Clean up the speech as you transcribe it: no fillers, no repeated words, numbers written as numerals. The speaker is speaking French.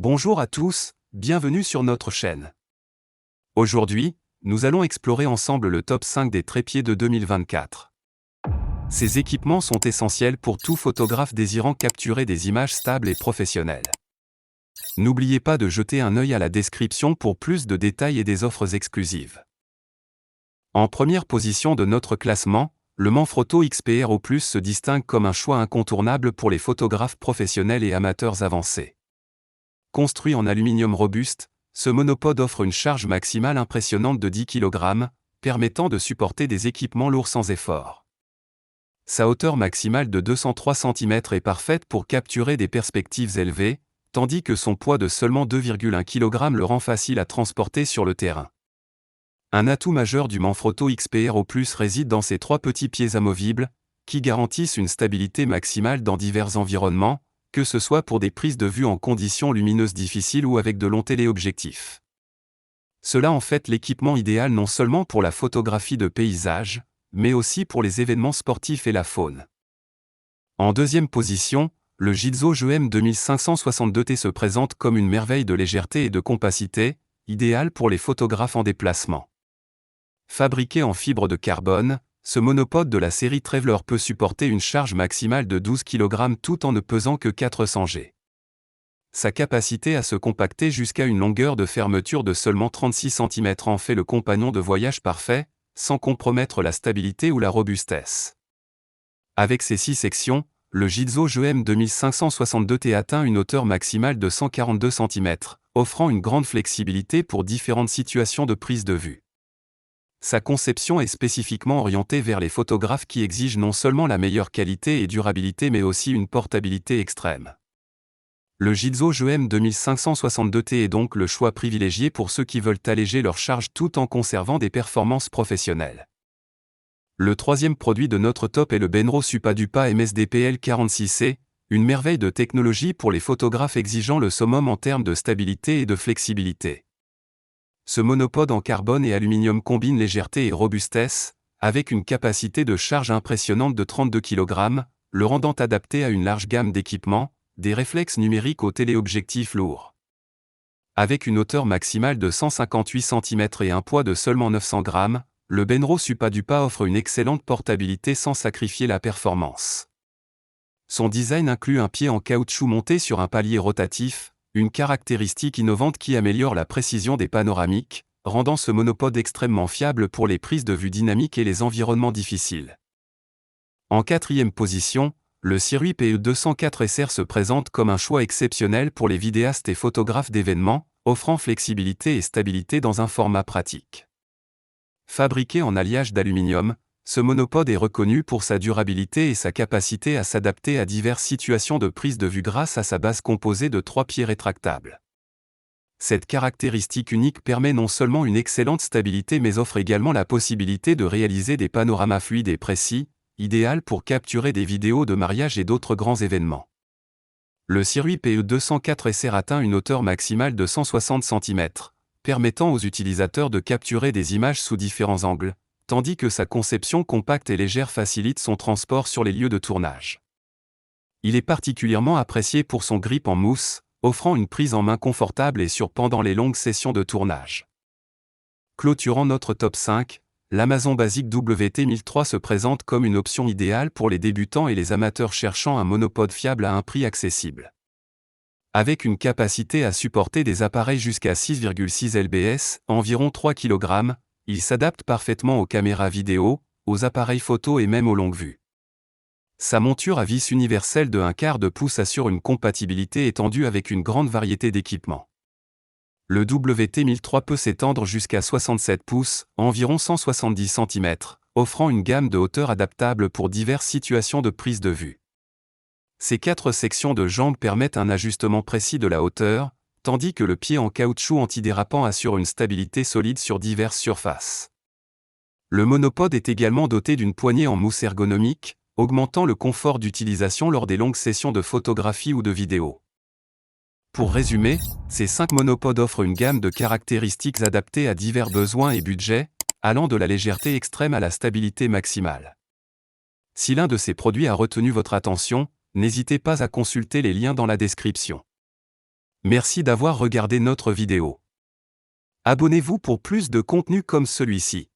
Bonjour à tous, bienvenue sur notre chaîne. Aujourd'hui, nous allons explorer ensemble le top 5 des trépieds de 2024. Ces équipements sont essentiels pour tout photographe désirant capturer des images stables et professionnelles. N'oubliez pas de jeter un œil à la description pour plus de détails et des offres exclusives. En première position de notre classement, le Manfrotto XPR O+ se distingue comme un choix incontournable pour les photographes professionnels et amateurs avancés. Construit en aluminium robuste, ce monopode offre une charge maximale impressionnante de 10 kg, permettant de supporter des équipements lourds sans effort. Sa hauteur maximale de 203 cm est parfaite pour capturer des perspectives élevées, tandis que son poids de seulement 2,1 kg le rend facile à transporter sur le terrain. Un atout majeur du Manfrotto XPR O+ réside dans ses 3 petits pieds amovibles, qui garantissent une stabilité maximale dans divers environnements, que ce soit pour des prises de vue en conditions lumineuses difficiles ou avec de longs téléobjectifs. Cela en fait l'équipement idéal non seulement pour la photographie de paysage, mais aussi pour les événements sportifs et la faune. En deuxième position, le Gitzo GEM 2562T se présente comme une merveille de légèreté et de compacité, idéal pour les photographes en déplacement. Fabriqué en fibre de carbone, ce monopode de la série Traveler peut supporter une charge maximale de 12 kg tout en ne pesant que 400 g. Sa capacité à se compacter jusqu'à une longueur de fermeture de seulement 36 cm en fait le compagnon de voyage parfait, sans compromettre la stabilité ou la robustesse. Avec ses 6 sections, le Gitzo GEM 2562T atteint une hauteur maximale de 142 cm, offrant une grande flexibilité pour différentes situations de prise de vue. Sa conception est spécifiquement orientée vers les photographes qui exigent non seulement la meilleure qualité et durabilité mais aussi une portabilité extrême. Le Gitzo GEM 2562T est donc le choix privilégié pour ceux qui veulent alléger leur charge tout en conservant des performances professionnelles. Le troisième produit de notre top est le Benro Supadupa MSDPL 46C, une merveille de technologie pour les photographes exigeant le summum en termes de stabilité et de flexibilité. Ce monopode en carbone et aluminium combine légèreté et robustesse, avec une capacité de charge impressionnante de 32 kg, le rendant adapté à une large gamme d'équipements, des réflexes numériques aux téléobjectifs lourds. Avec une hauteur maximale de 158 cm et un poids de seulement 900 g, le Benro Supadupa offre une excellente portabilité sans sacrifier la performance. Son design inclut un pied en caoutchouc monté sur un palier rotatif, une caractéristique innovante qui améliore la précision des panoramiques, rendant ce monopode extrêmement fiable pour les prises de vue dynamiques et les environnements difficiles. En quatrième position, le Sirui PE204 SR se présente comme un choix exceptionnel pour les vidéastes et photographes d'événements, offrant flexibilité et stabilité dans un format pratique. Fabriqué en alliage d'aluminium, ce monopode est reconnu pour sa durabilité et sa capacité à s'adapter à diverses situations de prise de vue grâce à sa base composée de 3 pieds rétractables. Cette caractéristique unique permet non seulement une excellente stabilité mais offre également la possibilité de réaliser des panoramas fluides et précis, idéal pour capturer des vidéos de mariage et d'autres grands événements. Le Sirui PE204 SR atteint une hauteur maximale de 160 cm, permettant aux utilisateurs de capturer des images sous différents angles, tandis que sa conception compacte et légère facilite son transport sur les lieux de tournage. Il est particulièrement apprécié pour son grip en mousse, offrant une prise en main confortable et sûre pendant les longues sessions de tournage. Clôturant notre top 5, l'Amazon Basic WT1003 se présente comme une option idéale pour les débutants et les amateurs cherchant un monopode fiable à un prix accessible. Avec une capacité à supporter des appareils jusqu'à 6,6 lbs, environ 3 kg, il s'adapte parfaitement aux caméras vidéo, aux appareils photo et même aux longues vues. Sa monture à vis universelle de 1/4 de pouce assure une compatibilité étendue avec une grande variété d'équipements. Le WT1003 peut s'étendre jusqu'à 67 pouces, environ 170 cm, offrant une gamme de hauteur adaptable pour diverses situations de prise de vue. Ces 4 sections de jambes permettent un ajustement précis de la hauteur, tandis que le pied en caoutchouc antidérapant assure une stabilité solide sur diverses surfaces. Le monopode est également doté d'une poignée en mousse ergonomique, augmentant le confort d'utilisation lors des longues sessions de photographie ou de vidéo. Pour résumer, ces 5 monopodes offrent une gamme de caractéristiques adaptées à divers besoins et budgets, allant de la légèreté extrême à la stabilité maximale. Si l'un de ces produits a retenu votre attention, n'hésitez pas à consulter les liens dans la description. Merci d'avoir regardé notre vidéo. Abonnez-vous pour plus de contenu comme celui-ci.